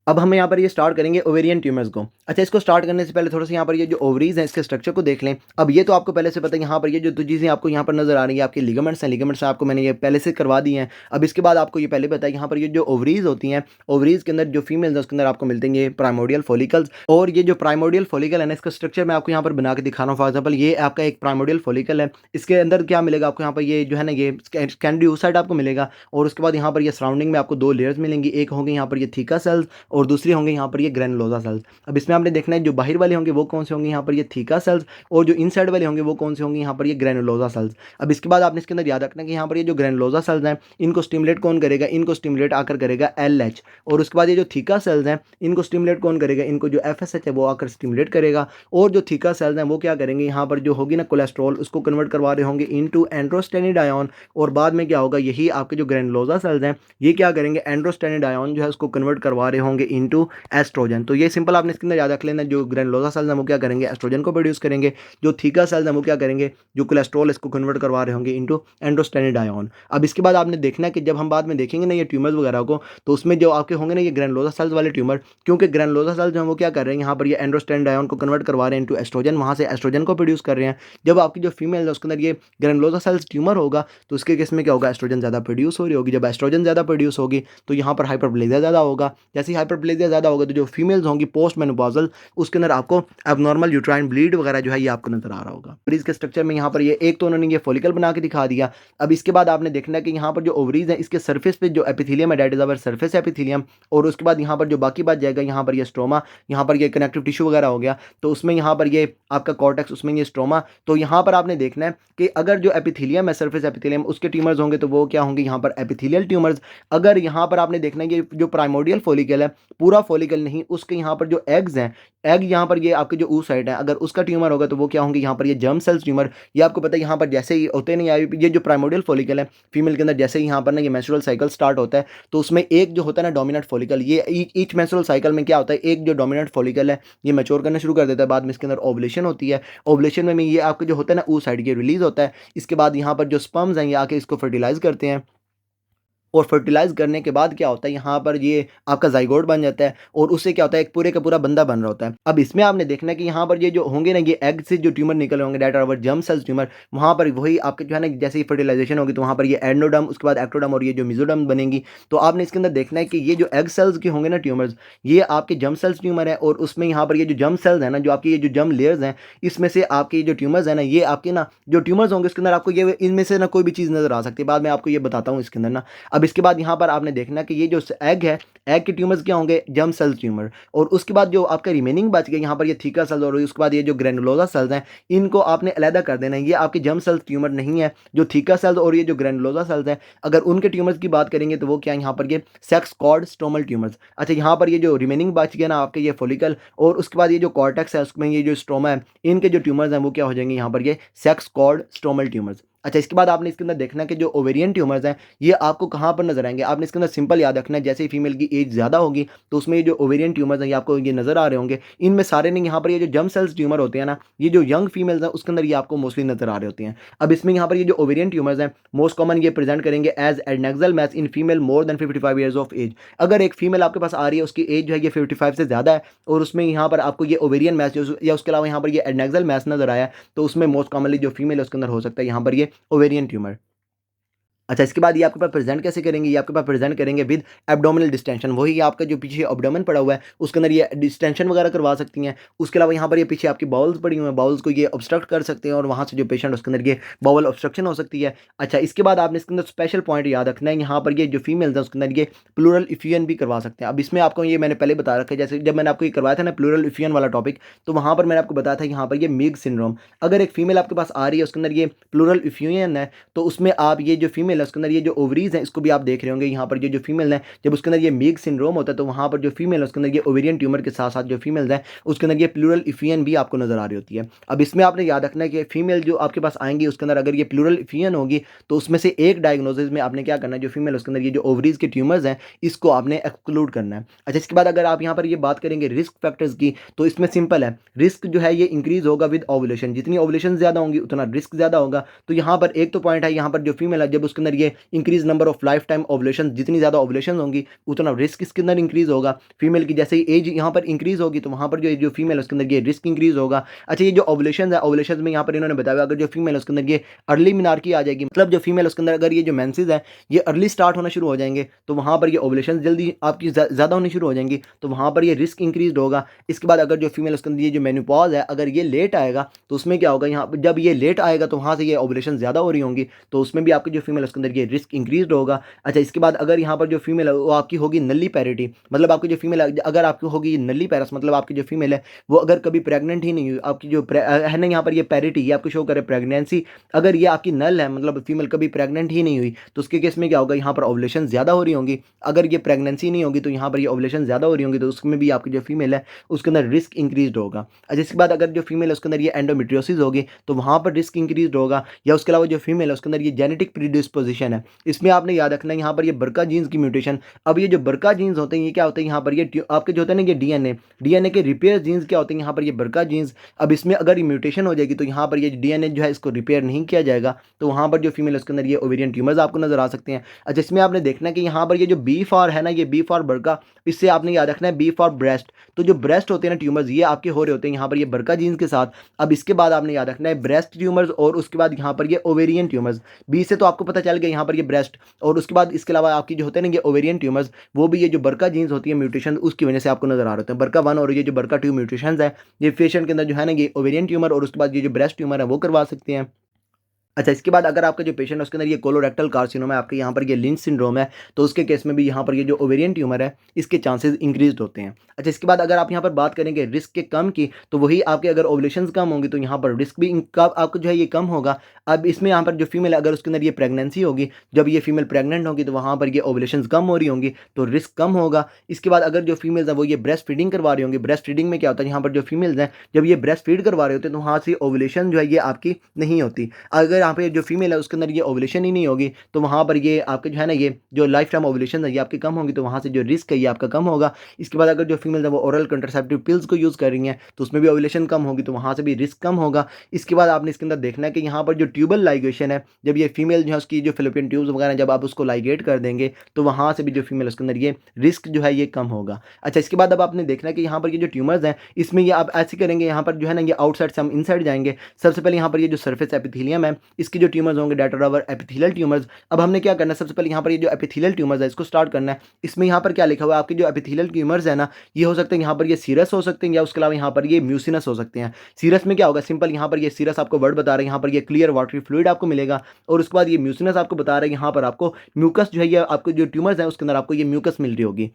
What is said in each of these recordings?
अब हम यहाँ पर ये स्टार्ट करेंगे ओवेरियन ट्यूमर्स को। अच्छा, इसको स्टार्ट करने से पहले थोड़ा-सा यहाँ पर ये जो ओवरीज़ हैं इसके स्ट्रक्चर को देख लें। अब ये तो आपको पहले से पता है, यहाँ पर ये जो 2 चीज़ें आपको यहाँ पर नज़र आ रही हैं, आपके लिगामेंट्स आपको मैंने ये पहले से करवा दी हैं। अब इसके बाद आपको ये पहले पता है, यहाँ पर ये जो ओवरीज़ होती हैं, ओवरीज़ के अंदर जो फीमेल्स हैं उसके अंदर आपको मिलते हैं ये प्राइमोर्डियल फॉलिकल्स। और ये जो प्राइमोर्डियल फॉलिकल है ना, इसका स्ट्रक्चर मैं आपको यहाँ पर बना के दिखा रहा हूँ। फॉर एग्ज़ाम्पल ये आपका एक प्राइमोर्डियल फॉलिकल है। इसके अंदर क्या मिलेगा आपको, यहाँ पर ये जो है ना ये कैंडियोसाइट आपको मिलेगा। और उसके बाद यहाँ पर ये सराउंडिंग में आपको 2 लेयर्स मिलेंगी। एक होंगे यहाँ पर ये थीका सेल्स और दूसरी होंगे यहाँ पर ये ग्रैनुलोसा सेल्स। अब इसमें आपने देखना है जो बाहर वाले होंगे वो कौन से होंगे, यहाँ पर ये थीका सेल्स, और जो इनसाइड वाले होंगे वो कौन से होंगे, यहाँ पर ये ग्रैनुलोसा सेल्स। अब इसके बाद आपने इसके अंदर याद रखना है कि यहाँ पर ये जो ग्रैनुलोसा सेल्स हैं इनको स्टिमुलेट कौन करेगा, इनको स्टिमुलेट आकर करेगा LH। और उसके बाद ये जो थीका सेल्स हैं इनको स्टिमुलेट कौन करेगा, इनको जो FSH है वो आकर स्टिमुलेट करेगा। और जो थीका सेल्स हैं वो क्या करेंगे, यहाँ पर जो होगी ना कोलेस्ट्रॉल उसको कन्वर्ट करवा रहे होंगे इनटू एंड्रोस्टेनिडायोन। और बाद में क्या होगा, यही आपके जो ग्रैनुलोसा सेल्स हैं ये क्या करेंगे, एंड्रोस्टेनिडायोन जो है उसको कन्वर्ट करवा रहे होंगे इनटू एस्ट्रोजन। तो ये सिंपल आपने इसके अंदर याद रख लेना, जो ग्रैनुलोसा सेल्स हैं वो क्या करेंगे, एस्ट्रोजन को प्रोड्यूस करेंगे। जो थीका सेल्स हैं वो क्या करेंगे, जो कोलेस्ट्रॉल इसको कन्वर्ट करवा रहे होंगे इनटू एंड्रोस्टेनिडायोन। अब इसके बाद आपने देखना है कि जब हम बाद में देखेंगे ना ये ट्यूमर्स वगैरह को, तो उसमें जो आपके होंगे ना ये ग्रैनुलोसा सेल्स वाले ट्यूमर, क्योंकि ग्रैनुलोसा सेल्स जो हैं वो क्या कर रहे हैं, यहाँ पर ये एंड्रोस्टेनिडायोन को कन्वर्ट करवा रहे हैं इनटू एस्ट्रोजन, वहाँ से एस्ट्रोजन को प्रोड्यूस कर रहे हैं। जब आपकी जो फीमेल है उसके अंदर ये ग्रैनुलोसा सेल्स ट्यूमर होगा तो उसके केस में क्या होगा, एस्ट्रोजन ज़्यादा प्रोड्यूस हो रही होगी। जब एस्ट्रोजन ज़्यादा प्रोड्यूस होगी तो यहाँ पर हाइपरप्लेजिया ज़्यादा होगा। जैसे ही हाइपरप्लेजिया ज़्यादा होगा तो जो फीमेल्स होंगी पोस्ट मेनोपॉजल, उसके अंदर आपको एबनॉर्मल यूट्राइन ब्लीड वगैरह जो है ये आपको नजर आ रहा होगा। ओवरीज के स्ट्रक्चर में यहाँ पर ये एक तो उन्होंने ये फॉलिकल बना के दिखा दिया। अब इसके बाद आपने देखना है कि यहाँ पर जो ओवरीज है इसके सरफेस पे जो एपिथेलियम है, that is our surface epithelium. और उसके बाद यहाँ पर जो बाकी बात जाएगा, यहाँ पर ये स्ट्रोमा, यहाँ पर ये कनेक्टिव टिश्यू वगैरह हो गया, तो उसमें यहाँ पर ये आपका कॉर्टेक्स, उसमें ये स्ट्रोमा। तो यहाँ पर आपने देखना है कि अगर जो एपिथेलियम है, सरफेस एपिथेलियम, उसके ट्यूमर्स होंगे तो वो क्या होंगे, यहाँ पर एपिथेलियल ट्यूमर्स। अगर यहाँ पर आपने देखना है कि जो प्राइमोर्डियल फॉलिकल है, पूरा फॉलिकल नहीं, उसके यहाँ पर जो एग्स हैं, एग यहाँ पर ये आपके जो ऊ साइड है, अगर उसका ट्यूमर होगा तो वो क्या होंगे, यहाँ पर ये जर्म सेल्स ट्यूमर। ये आपको पता है यहाँ पर जैसे ही होते नहीं आए, ये जो प्राइमोर्डियल फॉलिकल है फीमेल के अंदर, जैसे ही यहाँ पर ना ये मेंस्ट्रुअल साइकिल स्टार्ट होता है तो उसमें एक जो होता है ना डोमिनेंट फॉलिकल, ये ईच मेंस्ट्रुअल साइकिल में क्या होता है, एक जो डोमिनेंट फॉलिकल है ये मैच्योर करना शुरू कर देता है। बाद में इसके अंदर ओवुलेशन होती है। ओवुलेशन में ये आपके जो होता है ना ऊ साइड, ये रिलीज होता है। इसके बाद यहाँ पर जो स्पर्म्स हैं ये आके इसको फर्टिलाइज करते हैं। और फर्टिलाइज़ करने के बाद क्या होता है, यहाँ पर ये आपका ज़ाइगोट बन जाता है और उससे क्या होता है, एक पूरे का पूरा बंदा बन रहा होता है। अब इसमें आपने देखना है कि यहाँ पर ये जो होंगे ना, ये एग से जो ट्यूमर निकल रहे होंगे, that are our germ cells tumour, वहाँ पर वही आपके जो है ना, जैसे ही फर्टिलाइजेशन होगी तो वहाँ पर ये एंडोडर्म, उसके बाद एक्टोडर्म और ये जो मेसोडर्म बनेंगी। तो आपने इसके अंदर देखना है कि ये जो एग सेल्स के होंगे ना ट्यूमर्स, ये आपके जर्म सेल्स ट्यूमर है। और उसमें यहाँ पर ये जो जर्म सेल्स है ना, जो आपकी ये जो जर्म लेयर्स हैं, इसमें से आपके ये जो ट्यूमर्स है ना, ये आपके ना जो ट्यूमर्स होंगे उसके अंदर आपको ये इनमें से ना कोई भी चीज़ नज़र आ सकती है। बाद में आपको ये बताता हूँ इसके अंदर ना। अब इसके बाद यहाँ पर आपने देखना कि ये जो एग है, एग के ट्यूमर्स क्या होंगे, जर्म सेल ट्यूमर। और उसके बाद जो आपका रिमेनिंग बच गया, यहाँ पर ये थीका सेल्स और उसके बाद ये जो ग्रैनुलोसा सेल्स हैं, इनको आपने अलहदा कर देना है। ये आपके जर्म सेल ट्यूमर नहीं है। जो थीका सेल्स और ये जो ग्रैनुलोसा सेल्स हैं, अगर उनके ट्यूमर्स की बात करेंगे तो वो क्या है, यहाँ पर ये सेक्स कॉर्ड स्ट्रोमल ट्यूमर्स। अच्छा, यहाँ पर ये जो रिमेनिंग बच गया ना आपके, ये फॉलिकल और उसके बाद ये जो कॉर्टेक्स है उसमें ये जो स्ट्रोमा है, इनके जो ट्यूमर्स हैं वो क्या हो जाएंगे, यहाँ पर ये सेक्स कॉर्ड स्ट्रोमल ट्यूमर्स। अच्छा, इसके बाद आपने इसके अंदर देखना है कि जो ओवेरियन ट्यूमर्स हैं ये आपको कहाँ पर नजर आएंगे। आपने इसके अंदर सिंपल याद रखना है, जैसे ही फीमेल की एज ज़्यादा होगी तो उसमें ये जो ओवेरियन ट्यूमर्स हैं ये आपको ये नजर आ रहे होंगे। इनमें सारे नहीं, यहाँ पर ये जो जर्म सेल्स ट्यूमर होते हैं ना, ये जो यंग फीमेल्स हैं उसके अंदर ये आपको मोस्टली नजर आ रहे होते हैं। अब इसमें यहाँ पर ये जो ओवेरियन ट्यूमर्स हैं मोस्ट कॉमन ये प्रेजेंट करेंगे as adnexal mass in female more than 55 years of age. अगर एक फीमेल आपके पास आ रही है, उसकी एज जो है ये 55 से ज़्यादा है और उसमें यहाँ पर आपको ये ओवेरियन मैस या उसके अलावा यहाँ पर ये एडनेक्सल मैस नजर आया, तो उसमें मोस्ट कॉमनली जो फीमेल है उसके अंदर हो सकता है यहाँ पर ये ओवेरियन ट्यूमर। अच्छा, इसके बाद ये आपके पास प्रेजेंट कैसे करेंगे, ये आपके पास प्रेजेंट करेंगे विद एब्डोमिनल डिस्टेंशन। वही आपका जो पीछे एब्डोमेन पड़ा हुआ है उसके अंदर ये डिस्टेंशन वगैरह करवा सकती हैं। उसके अलावा यहाँ पर ये पीछे आपकी बाउल्स पड़ी हुई हैं, बाउल्स को ये ऑब्स्ट्रक्ट कर सकते हैं और वहाँ से जो पेशेंट उसके अंदर ये बाउल ऑब्स्ट्रक्शन हो सकती है। अच्छा, इसके बाद आपने इसके अंदर स्पेशल पॉइंट याद रखना है, यहाँ पर ये जो फीमेल्स हैं उसके अंदर ये प्लूरल इफ्यूजन भी करवा सकते हैं। अब इसमें आपको ये मैंने पहले बता रखा है, जैसे जब मैंने आपको ये करवाया था ना प्लूरल इफ्यूजन वाला टॉपिक, तो वहाँ पर मैंने आपको बताया था यहाँ पर ये मिग सिंड्रोम। अगर एक फीमेल आपके पास आ रही है उसके अंदर ये प्लूरल इफ्यूजन है, तो उसमें आप ये जो फीमेल है उसके अंदर ये जो ओवरीज हैं इसको भी आप देख रहे होंगे। यहाँ पर जो फीमेल है जब उसके अंदर ये मीग सिंड्रोम होता है तो वहाँ पर जो फीमेल है उसके अंदर ये ओवेरियन ट्यूमर के साथ साथ जो फीमेल्स हैं उसके अंदर ये प्लूरल इफ्यूजन भी आपको नजर आ रही होती है। अब इसमें आपने याद रखना है कि फीमेल जो आपके पास आएंगी उसके अंदर अगर ये प्लूरल इफ्यूजन होगी तो उसमें से एक डायग्नोसिस में आपने क्या करना है, जो फीमेल उसके अंदर ये जो ओवरीज के ट्यूमर्स हैं इसको आपने एक्सक्लूड करना है। अच्छा, इसके बाद अगर आप यहाँ पर ये बात करेंगे रिस्क फैक्टर्स की, तो इसमें सिंपल है, रिस्क जो है ये इंक्रीज होगा विद ओवुलेशन। जितनी ओवुलेशन ज्यादा होंगी उतना रिस्क ज्यादा होगा। तो यहाँ पर एक तो पॉइंट है, यहाँ पर जो फीमेल है जब उसके अंदर ये increase number of life time ovulation, जितनी ज़्यादा ओवुलेशन होंगी उतना रिस्क इसके अंदर इंक्रीज होगा। फीमेल की जैसे ही एज यहाँ पर इंक्रीज होगी तो वहाँ पर जो फीमेल है उसके अंदर ये रिस्क इंक्रीज होगा। अच्छा, ये जो ओवुलेशन है, ओवुलेशन में यहाँ पर इन्होंने बताया अगर जो फीमेल है उसके अंदर ये अर्ली मिनार्की आ जाएगी, मतलब जो फीमेल उसके अंदर अगर ये जो मेंसेस है ये अर्ली स्टार्ट होना शुरू हो जाएंगे तो वहाँ पर ये ओवुलेशन जल्दी आपकी ज़्यादा होनी शुरू हो जाएंगी, तो वहाँ पर ये रिस्क इंक्रीज होगा। इसके बाद अगर जो फीमेल उसके अंदर ये जो मेनोपॉज है अगर ये लेट आएगा तो उसमें क्या होगा, यहाँ पर जब ये लेट आएगा तो वहाँ से ये ओवुलेशन ज़्यादा हो रही होंगी तो उसमें भी आपकी जो फीमेल उसके अंदर ये रिस्क इंक्रीज होगा। अच्छा, इसके बाद अगर यहाँ पर जो फीमेल है वो आपकी होगी नल्ली पैरिटी, मतलब आपकी जो फीमेल अगर आपकी होगी नल्ली पैरस, मतलब आपकी जो फीमेल है वो अगर कभी प्रेग्नेंट ही नहीं हुई, आपकी जो है ना यहाँ पर ये पैरिटी ये आपको शो करे प्रेगनेंसी, अगर ये आपकी नल है मतलब फीमेल कभी प्रेग्नेंट ही नहीं हुई तो उसके केस में क्या होगा, यहाँ पर ओवुलेशन ज़्यादा हो रही होंगी। अगर ये प्रेगनेंसी नहीं होगी तो यहाँ पर ये ओवुलेशन ज़्यादा हो रही होंगी तो उसमें भी आपकी जो फीमेल है उसके अंदर रिस्क इंक्रीज होगा। अच्छा, इसके बाद अगर जो फीमेल है उसके अंदर ये एंडोमेट्रियोसिस होगी तो वहाँ पर रिस्क इंक्रीज होगा। या उसके अलावा जो फीमेल है उसके अंदर ये जेनेटिक प्रीडिस्पोजिशन है, इसमें आपने याद रखना है यहाँ पर ये बरका जीन्स की म्यूटेशन। अब ये जो बरका जीन्स होते हैं ये क्या होते हैं, यहाँ पर ये आपके जो होते हैं ना ये डीएनए के रिपेयर जीन्स क्या होते हैं, यहाँ पर ये बरका जीन्स। अब इसमें अगर ये म्यूटेशन हो जाएगी तो यहाँ पर ये डीएनए जो है इसको रिपेयर नहीं किया जाएगा तो वहाँ पर जो फीमेल है उसके अंदर ये ओवेरियन ट्यूमर्स आपको नजर आ सकते हैं। अच्छा, इसमें आपने देखना है कि यहाँ पर ये जो बी फॉर है ना, ये बी फॉर बरका, इससे आपने याद रखना है बी फॉर ब्रेस्ट। तो जो ब्रेस्ट होते हैं ना ट्यूमर्स ये आपके हो रहे होते हैं यहाँ पर ये बरका जीन्स के साथ। अब इसके बाद आपने याद रखना है ब्रेस्ट ट्यूमर्स और उसके बाद यहाँ पर ये ओवेरियन ट्यूमर्स। बी से तो आपको पता चल गया यहाँ पर ये ब्रेस्ट, और उसके बाद इसके अलावा आपकी जो होते हैं ना ये ओवेरियन ट्यूमर्स, वो भी ये जो बरका जीन्स होती है म्यूटेशन उसकी वजह से आपको नजर आ रहे होते हैं। बरका 1 और ये जो बरका 2 म्यूटेशन है ये पेशेंट के अंदर जो है ना ये ओवेरियन ट्यूमर और उसके बाद ये जो ब्रेस्ट ट्यूमर है वो करवा सकते हैं। अच्छा, इसके बाद अगर आपका जो पेशेंट है उसके अंदर ये कोलोरेक्टल कार्सिनोमा है, आपके यहाँ पर ये लिंच सिंड्रोम है, तो उसके केस में भी यहाँ पर ये जो ओवेरियन ट्यूमर है इसके चांसेस इंक्रीज होते हैं। अच्छा, इसके बाद अगर आप यहाँ पर बात करेंगे रिस्क के कम की, तो वही आपके अगर ओवुलेशंस कम होंगी तो यहाँ पर रिस्क भी इनका आपको जो है ये कम होगा। अब इसमें यहाँ पर जो फीमेल है अगर उसके अंदर ये प्रेगनेंसी होगी, जब ये फीमेल प्रेग्नेंट होगी तो वहाँ पर ये ओवुलेशंस कम हो रही होंगी तो रिस्क कम होगा। इसके बाद अगर जो फीमेल्स हैं वो ये ब्रेस्ट फीडिंग करवा रही होंगी, ब्रेस्ट फीडिंग में क्या होता है यहाँ पर जो फीमेल्स हैं जब ये ब्रेस्ट फीड करवा रहे होते हैं तो वहाँ से ओवुलेशन जो है ये आपकी नहीं होती। अगर यहाँ पे जो फीमेल है उसके अंदर ये ओवुलेशन ही नहीं होगी तो वहाँ पर ये आपके जो है ना ये जो लाइफ टाइम ओवुलेशन है ये आपके कम होंगी तो वहाँ से जो रिस्क है ये आपका कम होगा। इसके बाद अगर जो फीमेल है वो ओरल कंट्रासेप्टिव पिल्स को यूज़ कर रही हैं तो उसमें भी ओवुलेशन कम होगी तो वहाँ से भी रिस्क कम होगा। इसके बाद आपने इसके अंदर देखना है कि यहाँ पर जो ट्यूबल लाइगेशन है, जब ये फीमेल जो है उसकी जो फिलिपियन ट्यूब्स वगैरह जब आप उसको लाइगेट कर देंगे तो वहाँ से भी जो फीमेल उसके अंदर ये रिस्क जो है ये कम होगा। अच्छा, इसके बाद अब आपने देखना है कि यहाँ पर ये जो ट्यूमर्स हैं इसमें ये आप ऐसे करेंगे, यहाँ पर जो है ना ये आउटसाइड से हम इनसाइड जाएंगे। सबसे पहले यहाँ पर ये जो सर्फेस एपिथेलियम है इसके जो ट्यूमर्स होंगे डेट आवर एपिथेलियल ट्यूमर्स। अब हमने क्या करना है, सबसे पहले यहाँ पर ये जो एपिथेलियल ट्यूमर्स है इसको स्टार्ट करना है। इसमें यहाँ पर क्या लिखा हुआ है, आपके जो एपिथेलियल ट्यूमर्स है ना ये हो सकते हैं यहाँ पर ये सीरस हो सकते हैं या उसके अलावा यहाँ पर ये म्यूसिनस हो सकते हैं। सीरस में क्या होगा, सिंपल यहाँ पर ये सीरस आपको वर्ड बता रहे हैं, यहाँ पर ये क्लियर वाटरी फ्लूइड आपको मिलेगा और उसके बाद ये म्यूसिनस आपको बता रहे हैं यहाँ पर आपको म्यूकस जो है ये आपको जो ट्यूमर्स है उसके अंदर आपको ये म्यूकस मिल रही होगी।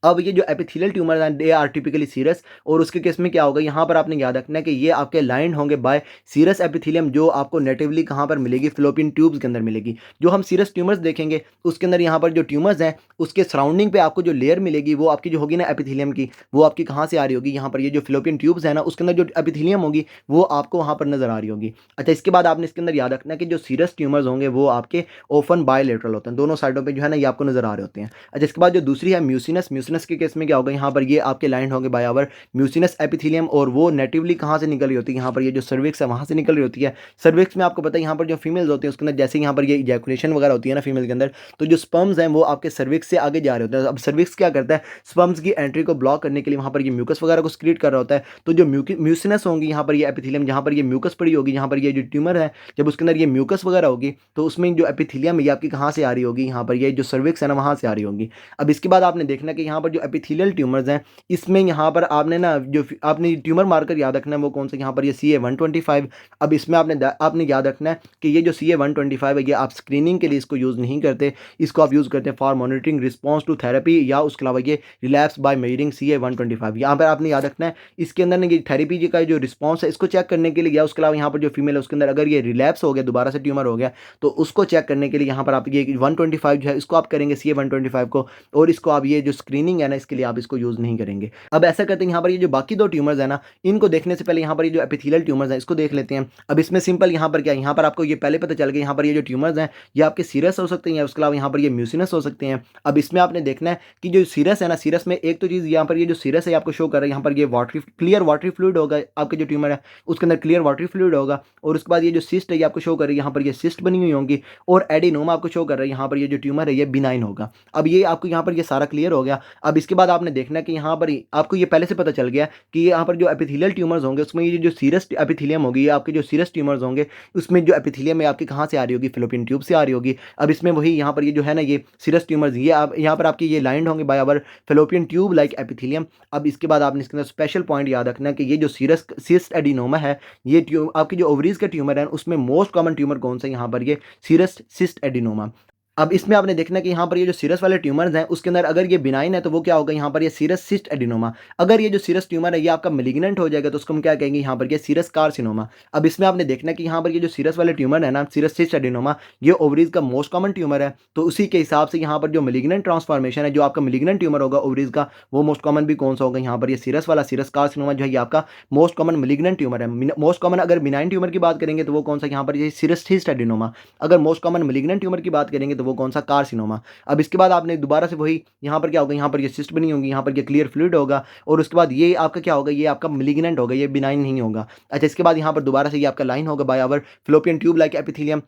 अब ये जो एपिथेलियल ट्यूमर हैं दे आर टिपिकली सीरस, और उसके केस में क्या होगा यहाँ पर आपने याद रखना है कि ये आपके लाइंड होंगे बाय सीरस एपिथेलियम जो आपको नेटिवली कहाँ पर मिलेगी, फिलोपियन ट्यूब्स के अंदर मिलेगी। जो हम सीरस ट्यूमर्स देखेंगे उसके अंदर यहाँ पर जो ट्यूमर्स हैं उसके सराउंडिंग पे आपको जो लेयर मिलेगी वो आपकी जो होगी ना एपिथेलियम की, वो आपकी कहाँ से आ रही होगी, यहाँ पर ये जो फिलोपियन ट्यूब्स है ना उसके अंदर जो एपिथेलियम होगी वो आपको वहाँ पर नजर आ रही होगी। अच्छा, इसके बाद आपने इसके अंदर याद रखना है कि जो सीरस ट्यूमर्स होंगे वो आपके ओफन बायलेटरल होते हैं, दोनों साइडों पर जो है ना ये आपको नजर आ रहे होते हैं। अच्छा, इसके बाद जो दूसरी है म्यूसिनस, म्यूसिनस के केस में क्या होगा, यहाँ पर ये आपके लाइन होंगे बाय आवर म्यूसिनस एपिथेलियम और वो नेटिवली कहाँ से निकल रही होती है, यहाँ पर ये जो सर्विक्स है वहाँ से निकल रही होती है। सर्विक्स में आपको पता है यहाँ पर जो फीमेल्स होती हैं उसके अंदर जैसे यहाँ पर ये इजैकुलेशन वगैरह होती है ना फीमेल के अंदर, तो जो स्पर्म्स हैं वो आपके सर्विक्स से आगे जा रहे होते हैं। अब सर्विक्स क्या करता है, स्पर्म्स की एंट्री को ब्लॉक करने के लिए वहाँ पर ये म्यूकस वगैरह को सक्रीट कर रहा होता है। तो जो म्यूसिनस होंगी यहाँ पर ये एपिथेलियम जहाँ पर ये म्यूकस पड़ी होगी, यहाँ पर ये जो ट्यूमर है जब उसके अंदर ये म्यूकस वगैरह होगी तो उसमें जो एपिथेलियम ये आपकी कहाँ से आ रही होगी, यहाँ पर ये जो सर्विक्स है ना वहाँ से आ रही होगी। अब इसके बाद आपने देखना कि यहाँ पर जो एपिथेलियल ट्यूमर्स हैं इसमें यहाँ पर आपने ना जो आपने ट्यूमर मार्कर याद रखना है वो कौन सा, यहाँ पर ये CA-125। अब इसमें आपने याद रखना है कि ये जो CA-125 है ये आप स्क्रीनिंग के लिए इसको यूज़ नहीं करते, इसको आप यूज़ करते हैं for monitoring response to therapy या उसके अलावा ये रिलैप्स बाय मेजरिंग CA-125। यहाँ पर आपने याद रखना है इसके अंदर ना ये थेरेपी का जो रिस्पॉन्स है इसको चेक करने के लिए, या उसके अलावा यहाँ पर जो फीमेल है उसके अंदर अगर ये रिलैप्स हो गया दोबारा से ट्यूमर हो गया तो उसको चेक करने के लिए यहाँ पर आप ये 125 जो है इसको आप करेंगे CA-125 को, और इसको आप ये जो स्क्रीनिंग लाइनिंग है ना, इसके लिए आप इसको यूज़ नहीं करेंगे। अब ऐसा करते हैं, यहाँ पर ये जो बाकी 2 ट्यूमर्स है ना, इनको देखने से पहले यहाँ पर ये जो एपिथेलियल ट्यूमर्स हैं इसको देख लेते हैं। अब इसमें सिंपल यहाँ पर क्या है, यहाँ पर आपको ये पहले पता चल गया, यहाँ पर ये जो ट्यूमर्स हैं ये आपके सीरस हो सकते हैं या उसके अलावा यहाँ पर ये म्यूसिनस हो सकते हैं। अब इसमें आपने देखना है कि जो सीरस है ना, सीरस में एक तो चीज़ यहाँ पर ये जो सीरस है आपको शो कर रहा है, यहाँ पर ये वाटरी क्लियर वाटरी फ्लूइड होगा, आपके जो ट्यूमर है उसके अंदर क्लियर वाटरी फ्लूइड होगा। और उसके बाद ये जो सिस्ट है ये आपको शो कर रही है, यहाँ पर ये सिस्ट बनी हुई होंगी। और एडिनोमा आपको शो कर रहा है, यहाँ पर ये जो ट्यूमर है ये बिनाइन होगा। अब ये आपको यहाँ पर ये सारा क्लियर हो गया। अब इसके बाद आपने देखना है कि यहाँ पर आपको ये पहले से पता चल गया कि यहाँ पर जो एपिथेलियल ट्यूमर्स होंगे उसमें ये जो सीरस एपिथेलियम होगी, ये आपके जो सीरस ट्यूमर्स होंगे उसमें जो एपिथेलियम है आपकी कहाँ से आ रही होगी, फिलोपियन ट्यूब से आ रही होगी। अब इसमें वही यहाँ पर ये जो है ना ये सीरस ट्यूमर्स, ये आप यहाँ पर आपकी ये लाइंड होंगे by our fallopian tube like epithelium. अब इसके बाद आपने इसके अंदर स्पेशल पॉइंट याद रखना है कि ये जो सीरस सिस्ट एडिनोमा है, ये आपकी जो ओवरीज का ट्यूमर है उसमें मोस्ट कॉमन ट्यूमर कौन सा है, यहाँ पर ये सीरस सिस्ट एडिनोमा। अब इसमें आपने देखना कि यहाँ पर ये जो सीरस वाले ट्यूमर्स हैं उसके अंदर अगर ये बिनाइन है तो वो क्या होगा, यहाँ पर ये सीरस सिस्ट एडिनोमा। अगर ये जो सीरस ट्यूमर है ये आपका मेलिग्नेंट हो जाएगा तो उसको हम क्या कहेंगे, यहाँ पर ये सीरस कार्सिनोमा। अब इसमें आपने देखना कि यहाँ पर ये जो सीरस वाले ट्यूमर है ना, सीरस सिस्ट एडिनोमा, ये ओवरीज का मोस्ट कॉमन ट्यूमर है। तो उसी के हिसाब से यहाँ पर जो मेलिग्नेंट ट्रांसफॉर्मेशन है, जो आपका मेलिग्नेंट ट्यूमर होगा ओवरीज का, वो मोस्ट कॉमन भी कौन सा होगा, यहाँ पर ये सीरस वाला सीरस कार्सिनोमा जो है ये आपका मोस्ट कॉमन मेलिग्नेंट ट्यूमर है। मोस्ट कॉमन अगर बिनाइन ट्यूमर की बात करेंगे तो वो कौन सा, यहाँ पर ये सीरस सिस्ट एडिनोमा। अगर मोस्ट कॉमन मेलिग्नेंट ट्यूमर की बात करेंगे तो वो कौन सा, कार्सिनोमा। अब इसके बाद आपने दोबारा से वही यहाँ पर क्या होगा, यहाँ पर ये सिस्ट बनी होगी, यहाँ पर ये क्लियर फ्लूइड होगा। और उसके बाद ये आपका क्या होगा, ये आपका मेलिग्नेंट होगा, ये बिनाइन नहीं होगा। अच्छा, इसके बाद यहाँ पर दोबारा से ये आपका लाइन होगा by our fallopian tube like epithelium.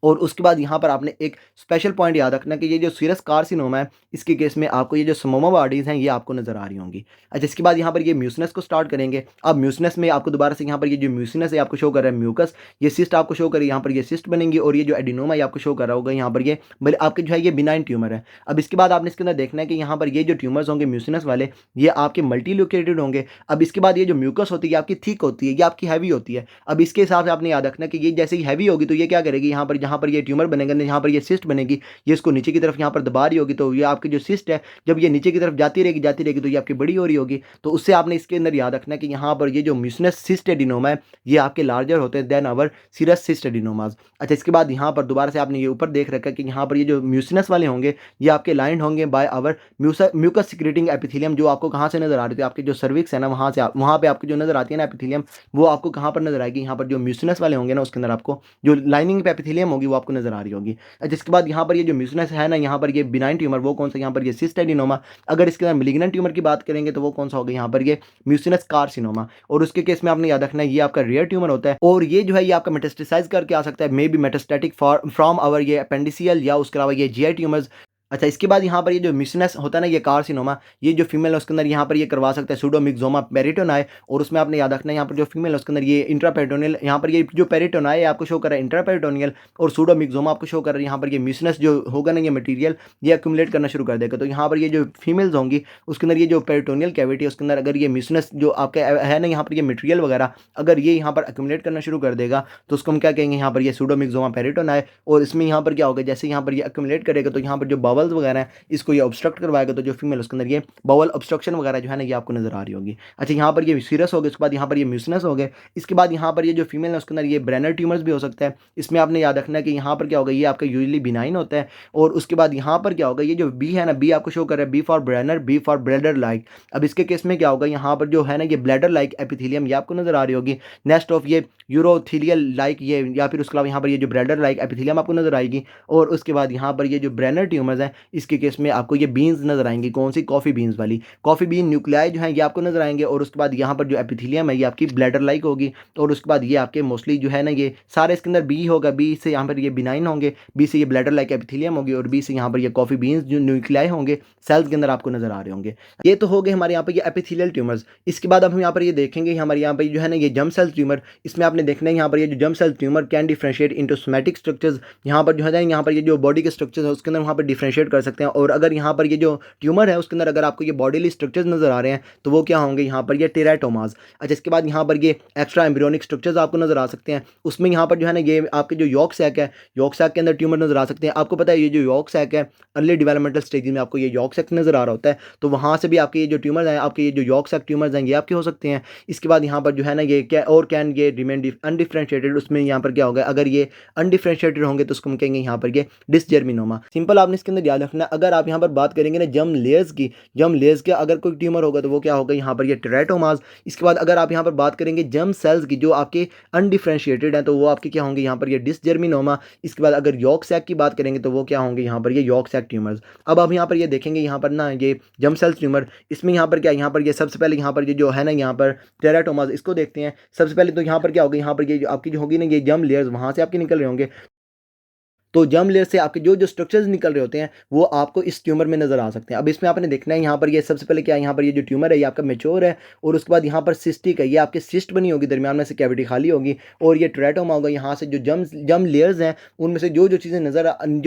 और उसके बाद यहाँ पर आपने एक स्पेशल पॉइंट याद रखना कि ये जो सीरस कार्सिनोमा है इसके केस में आपको ये जो स्मोमा बॉडीज़ हैं ये आपको नज़र आ रही होंगी। अच्छा, इसके बाद यहाँ पर ये म्यूसिनस को स्टार्ट करेंगे। अब म्यूसिनस में आपको दोबारा से यहाँ पर ये जो म्यूसिनस है आपको शो कर रहा है म्यूकस, ये सिस्ट आपको शो कर रही है, यहाँ पर ये सिस्ट बनेंगी। और ये जो एडिनोमा ये आपको शो कर रहा होगा, यहाँ पर ये आपके जो है ये बिनाइन ट्यूमर है। अब इसके बाद आपने इसके अंदर देखना है कि यहाँ पर ये जो ट्यूमर्स होंगे म्यूसिनस वाले, ये आपके मल्टी लोकेटेड होंगे। अब इसके बाद ये जो म्यूकस होती है आपकी थिक होती है, ये आपकी हैवी होती है। अब इसके हिसाब से आपने याद रखना कि ये जैसे ही हैवी होगी तो ये क्या करेगी, यहाँ पर जहाँ पर ये ट्यूमर बनेगा, यहाँ पर ये सिस्ट बनेगी, ये इसको नीचे की तरफ यहाँ पर दबा रही होगी। तो ये आपकी जो सिस्ट है जब ये नीचे की तरफ जाती रहेगी तो ये आपकी बड़ी हो रही होगी। तो उससे आपने इसके अंदर याद रखना कि यहाँ पर ये जो म्यूसिनस सिस्ट एडिनोमा है ये आपके लार्जर होते हैं than our serous cystadenomas. अच्छा, इसके बाद यहाँ पर दोबारा से आपने ये ऊपर देख रखा कि यहाँ पर ये जो म्यूसिनस वाले होंगे ये आपके लाइंड होंगे by our mucus secreting epithelium, जो आपको कहाँ से नजर आ रही थी, आपके जो सर्विक्स है ना वहाँ से, वहाँ पे आपको जो नजर आती है ना एपिथेलियम, वो आपको कहाँ पर नजर आएगी, यहाँ पर जो म्यूसिनस वाले होंगे ना उसके अंदर आपको जो लाइनिंग पे एपिथेलियम होगी वो आपको नजर आ रही होगी। जिसके बाद यहाँ पर ये जो म्यूसिनस है ना, यहाँ पर ये बिनाइन ट्यूमर वो कौन सा, यहाँ पर ये सिस्ट एडिनोमा। अगर इसके अंदर मेलिग्नेंट ट्यूमर की बात करेंगे तो वो कौन सा होगा, यहाँ पर ये म्यूसिनस कार्सिनोमा। और उसके केस में आपने याद रखना है ये आपका रेयर ट्यूमर होता है और ये जो है ये आपका मेटास्टेसाइज करके आ सकता है, may be metastatic from our ये अपेंडिसियल या उसके अलावा ये जीआई ट्यूमर्स। अच्छा, इसके बाद यहाँ पर ये जो म्यूसिनस होता है ना ये कार्सिनोमा, ये जो फीमेल है उसके अंदर यहाँ पर ये करवा सकता है सूडोमिक्सोमा पेरिटोनाई। और उसमें आपने याद रखना है यहाँ पर जो फीमेल है उसके अंदर ये इंट्रापेरिटोनियल, यहाँ पर ये जो पेरिटोनाई है आपको शो कर रहा है इंट्रापेरिटोनियल, और सूडोमिक्सोमा आपको शो कर रहा है यहाँ पर ये म्यूसिनस जो होगा ना ये मटीरियल ये एक्यूमुलेट करना शुरू कर देगा। तो यहाँ पर ये जो फीमेल्स होंगी उसके अंदर ये जो पेरिटोनियल कैविटी है उसके अंदर अगर ये म्यूसिनस जो आपका है ना यहाँ पर ये मटीरियल वगैरह अगर ये यहाँ पर एक्यूमुलेट करना शुरू कर देगा तो उसको हम क्या कहेंगे, यहाँ पर ये सूडोमिक्सोमा पेरिटोनाई। और इसमें यहाँ पर क्या होगा, जैसे यहाँ पर ये एक्यूमुलेट करेगा तो यहाँ पर जो बावल्स वगैरह हैं इसको ये ऑब्स्ट्रक्ट करवाएगा, तो जो फीमेल उसके अंदर ये बाउल ऑब्स्ट्रक्शन वगैरह जो है ना ये आपको नजर आ रही होगी। अच्छा, यहाँ पर ये सीरस हो गए, उसके बाद यहाँ पर ये म्यूसिनस हो गए। इसके बाद यहाँ पर ये जो फीमेल है उसके अंदर ये ब्रेनर ट्यूमर्स भी हो सकता है। इसमें आपने याद रखना है कि यहाँ पर क्या होगा, ये आपका यूजली बिनाइन होता है। और उसके बाद यहाँ पर क्या होगा, ये जो बी है ना, बी आपको शो कर रहा है B for Brenner, B for bladder like. अब इसके केस में क्या होगा, यहाँ पर जो है ना ये ब्लैडर लाइक एपिथेलियम ये आपको नजर आ रही होगी। नेक्स्ट ऑफ ये यूरोथीलियल लाइक ये, या फिर उसके अलावा यहाँ पर ये जो ब्लैडर लाइक एपिथेलियम आपको नजर आएगी। और उसके बाद यहाँ पर ये जो ब्रेनर ट्यूमर्स हैं इसके केस में आपको ये बीन्स नजर आएंगी, कौन सी, कॉफी बीन्स वाली। कॉफी बीन न्यूक्लियाई जो है ये आपको नजर आएंगे। और उसके बाद यहाँ पर जो एपिथेलियम है ये आपकी ब्लैडर लाइक होगी। और उसके बाद ये आपके मोस्टली जो है ना ये सारे इसके अंदर बी होगा, बी से यहाँ पर ये बिनाइन होंगे, बी से ये ब्लैडर लाइक एपिथेलियम होगी, और बी से यहाँ पर ये कॉफी बीन्स जो न्यूक्लियाई होंगे सेल्स के अंदर आपको नजर आ रहे होंगे। ये तो हो गए हमारे यहाँ पर ये एपिथेलियल ट्यूमर्स। इसके बाद अब हम यहाँ पर ये देखेंगे हमारे यहाँ पर जो है ना ये जर्म सेल ट्यूमर। इसमें आपने देखना है यहाँ पर ये जो germ cell tumour can differentiate into somatic structures. यहाँ पर जो है यहाँ पर ये जो बॉडी के स्ट्रक्चर्स है उसके अंदर वहाँ पर डिफरेंशिएट कर सकते हैं। और अगर यहाँ पर ये जो ट्यूमर है उसके अंदर अगर आपको ये बॉडीली स्ट्रक्चर्स नजर आ रहे हैं तो वो क्या होंगे, यहाँ पर ये टेराटोमास। अच्छा, इसके बाद यहाँ पर ये एक्स्ट्रा एम्ब्रियोनिक स्ट्रक्चर्स आपको नजर आ सकते हैं। उसमें यहाँ पर जो है ना ये आपके जो यॉर्क सैक है, यॉर्क सैक के अंदर ट्यूमर नजर आ सकते हैं। आपको पता है ये जो यॉर्क सैक है अर्ली डेवलपमेंटल स्टेज में आपको ये यॉर्क सैक नजर आ रहा होता है, तो वहाँ से भी आपके ये जो ट्यूमर हैं, आपके ये जो यॉर्क सैक ट्यूमर्स हैं ये आपके हो सकते हैं। इसके बाद यहाँ पर जो है ना ये क्या और कैन ये रिमेन अनडिफरेंशिएटेड, उसमें यहाँ पर क्या होगा, अगर ये अनडिफरेंशिएटेड होंगे तो उसको हम कहेंगे यहाँ पर ये डिसजर्मिनोमा। सिंपल आपने इसके अंदर याद रखना, अगर आप यहाँ पर बात करेंगे ना जर्म लेयर्स का अगर कोई ट्यूमर होगा तो वो क्या होगा यहाँ पर ये टेराटोमास। इसके बाद अगर आप यहाँ पर बात करेंगे जर्म सेल्स की जो आपके अनडिफरेंशिएटेड हैं तो वो आपके क्या होंगे यहाँ पर ये डिसजर्मिनोमा। इसके बाद अगर यॉर्क सैक की बात करेंगे तो वो क्या होंगे यहाँ पर ये यॉर्क सैक ट्यूमर्स। अब आप यहाँ पर ये देखेंगे यहाँ पर ना ये जर्म सेल्स ट्यूमर, इसमें यहाँ पर क्या यहाँ पर ये सबसे पहले यहाँ पर ये जो है ना यहाँ पर टेराटोमास, इसको देखते हैं। सबसे पहले तो यहाँ पर क्या होगा, यहाँ पर ये जो आपकी जो होगी ना ये जर्म लेयर्स वहाँ से आपके निकल रहे होंगे। तो जर्म लेयर से आपके जो स्ट्रक्चर्स निकल रहे होते हैं वो आपको इस ट्यूमर में नज़र आ सकते हैं। अब इसमें आपने देखना है यहाँ पर ये सबसे पहले क्या है, यहाँ पर ये जो ट्यूमर है ये आपका मैच्योर है और उसके बाद यहाँ पर सिस्टिक है, ये आपके सिस्ट बनी होगी, दरमियान में से कैविटी खाली होगी और ये टेराटोमा होगा। यहाँ से जो जर्म लेयर्स हैं उनमें से जो चीज़ें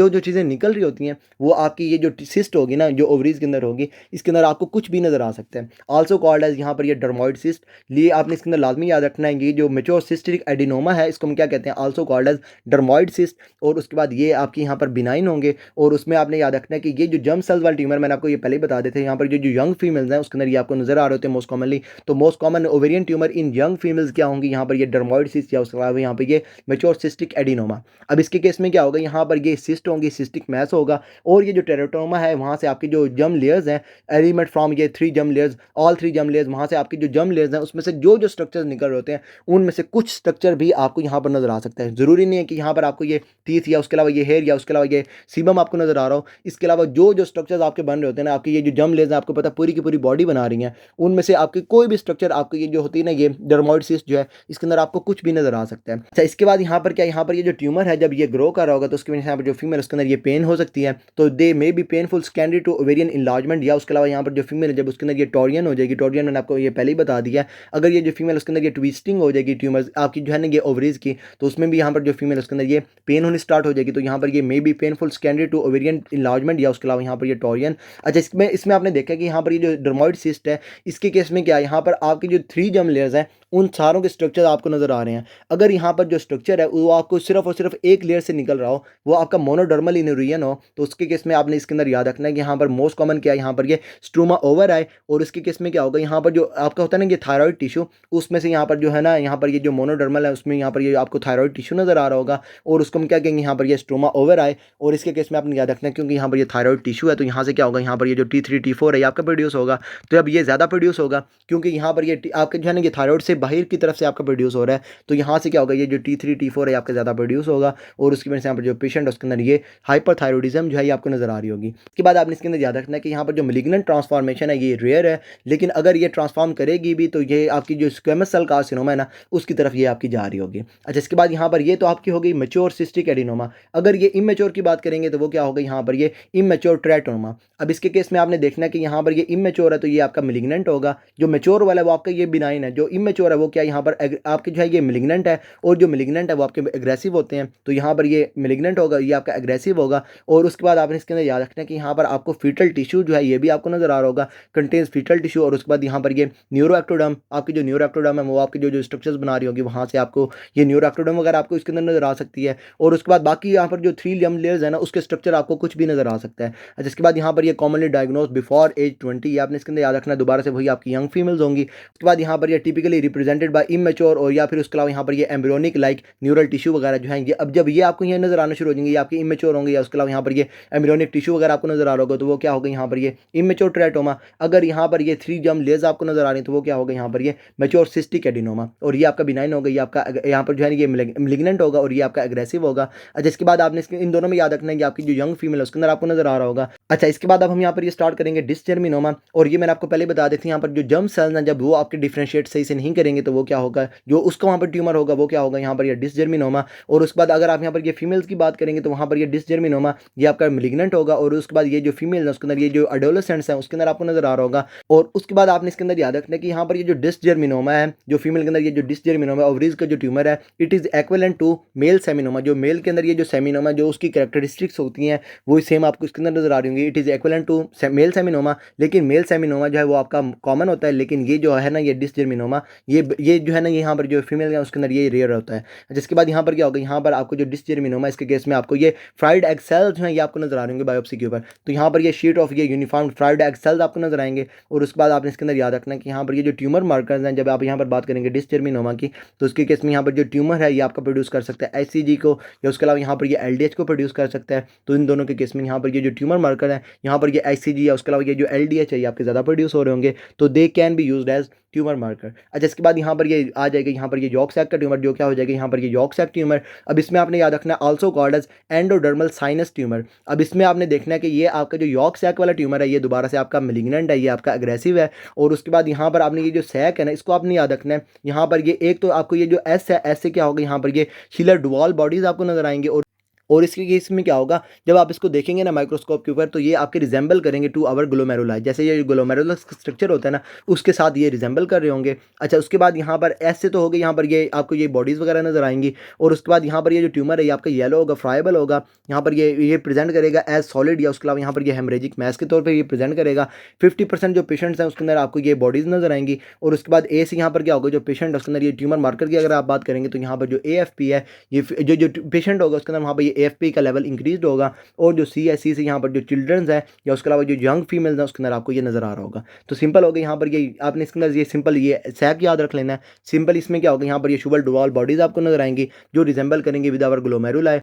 जो चीज़ें निकल रही होती हैं वो आपकी ये जो सिस्ट होगी ना जो ओवरीज के अंदर होगी, इसके अंदर आपको कुछ भी नज़र आ सकता है। आल्सो कॉल्ड एज यहाँ पर ये डर्मोइड सिस्ट, लिए आपने इसके अंदर लाजमी याद रखना है। ये जो मैच्योर सिस्टिक एडिनोमा है इसको हम क्या कहते हैं, also called as dermoid cyst. और उसके बाद ये आपकी यहाँ पर बिनाइन होंगे और उसमें आपने याद रखना है कि ये जो जर्म सेल्स वाले ट्यूमर मैंने आपको ये पहले ही बता देते हैं। यहाँ पर जो यंग फीमेल्स हैं उसके अंदर ये आपको नजर आ रहे होते हैं मोस्ट कॉमनली। तो मोस्ट कॉमन ओवेरियन ट्यूमर इन यंग फीमेल्स क्या होंगी, यहाँ पर ये डर्मोइड सिस्ट या उसके अलावा यहाँ पर ये मैच्योर सिस्टिक एडिनोमा। अब इसके केस में क्या होगा, यहाँ पर ये सिस्ट होंगी, सिस्टिक मैस होगा और ये जो टेराटोमा है वहाँ से आपकी जो जर्म लेयर्स हैं एलिमेंट फ्रॉम ये 3 germ layers, all 3 germ layers, वहाँ से आपकी जो जर्म लेयर्स हैं उसमें से जो स्ट्रक्चर्स निकल रहे होते हैं उनमें से कुछ स्ट्रक्चर भी आपको यहाँ पर नजर आ सकता है। जरूरी नहीं है कि यहाँ पर आपको ये टीथ या उसके अलावा ये हेयर या उसके अलावा ये सीबम आपको नजर आ रहा हो। इसके अलावा जो स्ट्रक्चर्स आपके बन रहे होते हैं ना, आपकी ये जो जर्म लेयर्स आपको पता पूरी की पूरी बॉडी बना रही हैं, उनमें से आपकी कोई भी स्ट्रक्चर आपको ये जो होती है ना ये डर्मोइड सिस्ट जो है इसके अंदर आपको कुछ भी नजर आ सकता है। अच्छा, इसके बाद यहाँ पर क्या, यहाँ पर ये जो ट्यूमर है जब ये ग्रो कर रहा होगा तो उसकी वजह से यहाँ पर जो फीमेल उसके अंदर ये पेन हो सकती है, तो they may be painful secondary to ovarian enlargement. या उसके अलावा यहाँ पर जो फीमेल है जब उसके अंदर ये टोरियन हो जाएगी, टोरियन मैंने आपको ये पहले ही बता दिया, अगर ये जो फीमेल उसके अंदर ये ट्विस्टिंग हो जाएगी ट्यूमर्स आपकी जो है ना ये ओवरीज की, तो उसमें भी यहाँ पर जो फीमेल उसके अंदर ये पेन होनी स्टार्ट हो जाएगी। तो यहाँ पर ये may be painful secondary to ovarian enlargement या उसके अलावा यहाँ पर ये टोरियन। अच्छा, इसमें आपने देखा कि यहाँ पर ये जो डर्मोइड सिस्ट है इसके केस में क्या है, यहाँ पर आपकी जो 3 जर्म लेयर्स हैं उन सारों के स्ट्रक्चर आपको नजर आ रहे हैं। अगर यहाँ पर जो स्ट्रक्चर है वो आपको सिर्फ और सिर्फ एक लेयर से निकल रहा हो, वो आपका मोनोडर्मल इनोरियन हो, तो उसके केस में आपने इसके अंदर याद रखना है कि यहाँ पर मोस्ट कॉमन क्या है, यहाँ पर ये स्ट्रोमा ओवर आए। और उसके केस में क्या होगा, यहाँ पर जो आपका होता है ना ये थायराइड टिश्यू, उसमें से यहाँ पर जो है ना यहाँ पर ये जो मोनोडर्मल है उसमें यहाँ पर ये आपको थायराइड टिश्यू नजर आ रहा होगा और उसको हम क्या कहेंगे, यहाँ पर ये स्ट्रोमा ओवर आए। और इसके केस में आपने याद रखना है क्योंकि यहाँ पर ये थायराइड टिश्यू है तो यहाँ से क्या होगा, यहाँ पर ये जो T3 T4 है ये आपका प्रोड्यूस होगा। तो अब ये ज़्यादा प्रोड्यूस होगा क्योंकि यहाँ पर ये आपके जो है ना ये थायराइड से बाहर की तरफ से आपका प्रोड्यूस हो रहा है, तो यहाँ से क्या होगा, ये जो T3 T4 है आपका ज़्यादा प्रोड्यूस होगा और उसकी वजह से यहाँ पर जो पेशेंट है उसके अंदर ये हाइपरथायरॉइडिज्म जो है ये आपको नजर आ रही होगी। इसके बाद आपने इसके अंदर याद रखना है कि यहाँ पर जो मेलिग्नेंट ट्रांसफॉर्मेशन है ये रेयर है, लेकिन अगर ये ट्रांसफॉर्म करेगी भी तो ये आपकी जो स्क्वेमस सेल कार्सिनोमा है ना उसकी तरफ ये आपकी जा रही होगी। अच्छा, इसके बाद यहाँ पर ये तो आपकी हो गई मैच्योर सिस्टिक एडिनोमा। अगर ये इमेच्योर की बात करेंगे तो वो क्या होगा, यहाँ पर ये इमेच्योर टेराटोमा। अब इसके केस में आपने देखना है कि यहाँ पर ये इमेच्योर है तो ये आपका मेलिग्नेंट होगा, जो मैच्योर वाला है वो आपका ये बिनाइन है, जो इमेच्योर है वो क्या यहाँ पर आपके जो है ये मेलिग्नेंट है और जो मेलिग्नेंट है वो आपके एग्रेसिव होते हैं, तो यहाँ पर ये मेलिग्नेंट होगा, ये आपका एग्रेसिव होगा। और उसके बाद आपने इसके अंदर याद रखना है कि यहाँ पर आपको फीटल टिश्यू जो है ये भी आपको नजर आ रहा होगा, कंटेन्स फीटल टिश्यू। और उसके बाद यहाँ पर ये न्यूरोएक्टोडर्म, आपकी जो न्यूरोएक्टोडर्म है वो आपके जो स्ट्रक्चर्स बना रही होगी वहाँ से आपको ये न्यूरोएक्टोडर्म वगैरह आपको इसके अंदर नजर आ सकती है। और उसके बाद बाकी यहाँ पर जो 3 जर्म लेयर्स है ना उसके स्ट्रक्चर आपको कुछ भी नजर आ सकता है। अच्छा, इसके बाद यहाँ पर ये कॉमनली डायग्नोज बिफोर एज 20, ये आपने इसके अंदर याद रखना है, दोबारा से वही आपकी यंग फीमेल्स होंगी। उसके बाद यहाँ पर ये टिपिकली रिप्रेजेंटेड बाय इमेच्योर और या फिर उसके अलावा यहाँ पर ये एम्ब्रियोनिक लाइक न्यूरल टिश्यू वगैरह जो है ये अब जब ये आपको ये नजर आना शुरू हो जाएंगे ये आपके इमेच्योर होंगे, या उसके अलावा यहाँ पर ये एम्ब्रियोनिक टिश्यू वगैरह आपको नजर आ रहा होगा तो वो क्या होगा, यहाँ पर ये इमेच्योर टेराटोमा। अगर यहाँ पर ये 3 जर्म लेयर्स आपको नजर आ रही है तो वो क्या होगा, यहाँ पर ये मैच्योर सिस्टिक एडिनोमा। और ये आपका बिनाइन होगा, ये आपका यहाँ पर जो है ये मेलिग्नेंट होगा और ये आपका एग्रेसिव होगा। अच्छा, इसके बाद आपने इन दोनों में याद रखना है कि आपकी जो यंग फीमेल है उसके अंदर आपको नजर आ रहा होगा। अच्छा, इसके बाद अब हम यहाँ पर ये स्टार्ट करेंगे डिसजर्मिनोमा। और ये मैंने आपको पहले बता दी थी, यहाँ पर जो जर्म सेल्स हैं जब वो आपके डिफरेंशिएट सही से नहीं करेंगे तो वो क्या होगा, जो उसका वहाँ पर ट्यूमर होगा वो क्या होगा, यहाँ पर ये डिसजर्मिनोमा। और उसके बाद अगर आप यहाँ पर ये फीमेल्स की बात करेंगे तो वहाँ पर ये डिसजर्मिनोमा ये आपका मेलिग्नेंट होगा। और उसके बाद ये जो फीमेल है उसके अंदर ये जो एडोलेसेंट्स हैं उसके अंदर आपको नजर आ रहा होगा। और उसके बाद आपने इसके अंदर याद रखना है कि यहाँ पर ये जो डिसजर्मिनोमा है, जो फीमेल के अंदर ये जो डिसजर्मिनोमा ओवरीज का जो ट्यूमर है, it is equivalent to male seminoma. जो मेल के अंदर ये जो सेमिनोमा जो उसकी कैरेक्टरिस्टिक्स होती हैं वो सेम आपको इसके अंदर नजर आ रही होंगी, it is equivalent to male seminoma. लेकिन मेल सेमिनोमा जो है वो आपका कॉमन होता है, लेकिन ये जो है ना ये डिसजर्मिनोमा ये जो है ना यहाँ पर जो फीमेल है उसके अंदर ये रेयर होता है। जिसके बाद यहाँ पर क्या होगा, यहाँ पर आपको जो डिसजर्मिनोमा इसके केस में आपको ये फ्राइड एग सेल्स जो है ये आपको नजर आ रहे होंगे बायोप्सी के ऊपर। तो यहाँ पर ये शीट ऑफ ये यूनिफॉर्म फ्राइड एग सेल्स आपको नजर आएंगे। और उसके बाद आपने इसके अंदर याद रखना है कि यहाँ पर ये जो ट्यूमर मार्कर्स हैं, जब आप यहाँ पर बात करेंगे डिसजर्मिनोमा की तो उसके केस में यहाँ पर जो ट्यूमर है ये आपका प्रोड्यूस कर सकता है एचसीजी को, या उसके अलावा यहाँ पर पर ये एलडीएच को प्रोड्यूस कर सकता है। तो इन दोनों के केस में यहाँ पर ये जो ट्यूमर मार्कर है, यहाँ पर ये एचसीजी है, उसके अलावा ये जो एलडीएच है, ये आपके ज़्यादा प्रोड्यूस हो रहे होंगे, तो they can be used as tumour marker. अच्छा, इसके बाद यहाँ पर ये आ जाएगा, यहाँ पर ये यॉर्क सैक का ट्यूमर जो क्या हो जाएगा, यहाँ पर ये यॉर्क सैक ट्यूमर। अब इसमें आपने याद रखना है also called as endodermal sinus tumour. अब इसमें आपने देखना है कि ये आपका जो यॉर्क सैक वाला ट्यूमर है, ये दोबारा से आपका मेलिग्नेंट है, ये आपका अग्रेसिव है। और उसके बाद यहाँ पर आपने ये जो सैक है ना, इसको आपने याद रखना है। यहाँ पर ये एक तो आपको ये जो एस है, एस से क्या होगा, यहाँ पर ये शिलर डुअल बॉडीज आपको नजर आएंगे। और इसके केस में क्या होगा, जब आप इसको देखेंगे ना माइक्रोस्कोप के ऊपर, तो ये आपके रिजेंबल करेंगे टू आवर ग्लोमेरुलाई, जैसे ये ग्लोमेरुलर स्ट्रक्चर होता है ना, उसके साथ ये रिजेंबल कर रहे होंगे। अच्छा, उसके बाद यहाँ पर ऐसे तो हो गए, यहाँ पर ये आपको ये बॉडीज़ वगैरह नजर आएंगी। और उसके बाद यहाँ पर ये जो ट्यूमर है, ये आपका येलो होगा, फ्राइबल होगा। यहाँ पर ये प्रेजेंट करेगा एज सॉलिड, या उसके अलावा यहाँ पर ये हेमरेजिक मैस के तौर पर ये प्रेजेंट करेगा। 50% जो पेशेंट्स हैं उसके अंदर आपको ये बॉडीज़ नजर आएंगी। और उसके बाद ए से यहाँ पर क्या होगा, जो पेशेंट है उसके अंदर ये ट्यूमर मार्कर की अगर आप बात करेंगे, तो यहाँ पर जो AFP है, ये जो पेशेंट होगा उसके अंदर वहाँ पर ये AFP का लेवल इंक्रीज होगा। और जो सी है, सी से यहाँ पर जो चिल्ड्रंस है या उसके अलावा जो यंग फीमेल्स हैं उसके अंदर आपको ये नजर आ रहा होगा। तो सिंपल हो गया, यहाँ पर ये आपने इसके अंदर ये सिंपल ये सैक याद रख लेना है। सिंपल इसमें क्या होगा, यहाँ पर ये शुबल डुअल बॉडीज आपको नजर आएंगी जो रिजेंबल करेंगे विद आवर ग्लोमेरुलाई।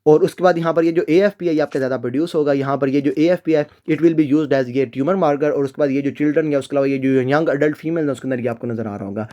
और उसके बाद यहाँ पर ये जो AFP है, ये आपका ज़्यादा प्रोड्यूस होगा। यहाँ पर ये जो AFP है, it will be used as ये ट्यूमर मार्कर। और उसके बाद ये जो चिल्ड्रन या उसके अलावा ये जो यंग अडल्ट फीमेल है उसके अंदर ये आपको नजर आ रहा होगा।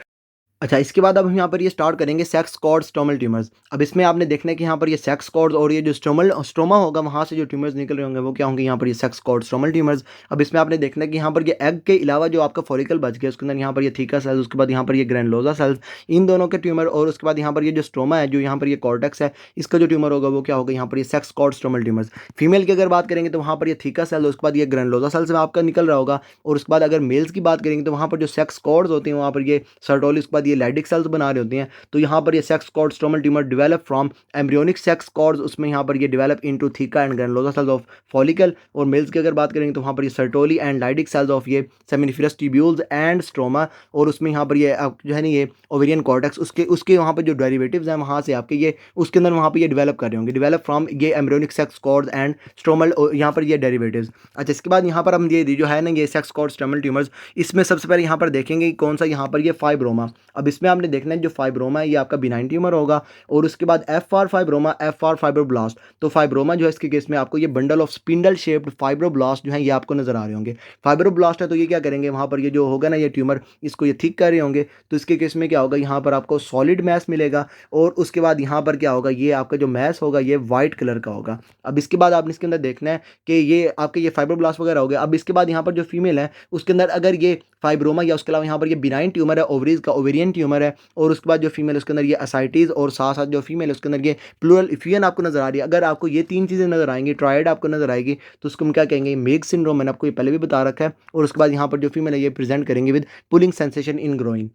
अच्छा, इसके बाद अब हम यहाँ पर ये स्टार्ट करेंगे सेक्स कॉर्ड स्टोमल ट्यूमर्स। अब इसमें आपने देखना है कि यहाँ पर ये सेक्स कॉर्ड्स और ये जो स्टोमा होगा, वहाँ से जो ट्यूमर्स निकल रहे होंगे वो क्या होंगे, यहाँ पर ये सेक्स कॉर्ड स्टोमल ट्यूमर्स। अब इसमें आपने देखना है कि यहाँ पर ये एग के अलावा जो आपका फॉलिकल बच गया उसके अंदर यहाँ पर ये थीका सेल्स, उसके बाद यहाँ पर ये ग्रैनुलोसा सेल्स, इन दोनों के ट्यूमर। और उसके बाद यहाँ पर ये जो स्टोमा है, जो यहाँ पर ये कॉर्टेक्स है, इसका जो ट्यूमर होगा वो क्या होगा, यहाँ पर ये sex cord stromal tumours. Female की अगर बात करेंगे तो वहाँ पर ये थीका सेल, उसके बाद ये ग्रैनुलोसा सेल्स में आपका निकल रहा होगा। और उसके बाद अगर मेल्स की बात करेंगे तो वहाँ पर जो सेक्स कॉर्ड्स होते हैं वहाँ पर ये सर्टोली, उसके बाद ये लैडिक सेल्स बना रहे होती हैं। तो यहाँ पर ये sex cord stromal tumour develop from embryonic sex cords, उसमें यहाँ पर ये develop into theca and granulosa cells of follicle. और मेल्स की अगर बात करेंगे तो वहाँ पर ये Sertoli and Leydig cells of ये सेमिनिफरस ट्यूब्यूल्स एंड स्ट्रोमा। और उसमें यहाँ पर ये जो है ना ये ओवेरियन कॉर्टेक्स, उसके उसके वहाँ पर जो डेरिवेटिव्स हैं वहाँ से आपके ये उसके अंदर वहाँ पर ये डेवलप कर रहे होंगे, डेवलप फ्रॉम ये embryonic sex cords and stromal, यहाँ पर ये डेरिवेटिव्स। अच्छा, इसके बाद यहाँ पर हम ये जो है ना ये सेक्स कॉर्ड स्टोमल ट्यूमर्स, इसमें सबसे पहले यहाँ पर देखेंगे कौन सा, यहाँ पर ये फाइब्रोमा। अब इसमें आपने देखना है जो फाइब्रोमा है ये आपका बिनाइन ट्यूमर होगा। और उसके बाद FR फाइब्रोमा, FR फाइब्रोब्लास्ट। तो फाइब्रोमा जो है इसके केस में आपको ये bundle of spindle shaped fibroblast जो है ये आपको नजर आ रहे होंगे। फाइब्रोब्लास्ट है तो ये क्या करेंगे, वहाँ पर ये जो होगा ना ये ट्यूमर, इसको ये थिक कर रहे होंगे। तो इसके केस में क्या होगा, यहाँ पर आपको सॉलिड मैस मिलेगा। और उसके बाद यहाँ पर क्या होगा, ये आपका जो मैस होगा ये वाइट कलर का होगा। अब इसके बाद आपने इसके अंदर देखना है कि ये आपके ये फाइब्रोब्लास्ट वगैरह हो गया। अब इसके बाद यहाँ पर जो फीमेल है उसके अंदर अगर ये फाइब्रोमा या उसके अलावा यहाँ पर ये बिनाइन ट्यूमर है, ओवरीज का ओवेरियन ट्यूमर है। और उसके बाद जो फीमेल उसके अंदर ये असाइटीज, और साथ साथ जो फीमेल उसके अंदर ये प्लूरल इफियन आपको नजर आ रही है। अगर आपको ये तीन चीज़ें नजर आएंगी, ट्रायड आपको नजर आएगी, तो उसको हम क्या कहेंगे, मेग सिंड्रोम। मैंने आपको ये पहले भी बता रखा है। और उसके बाद यहाँ पर जो फीमेल है ये प्रेजेंट करेंगे with pulling sensation in growing.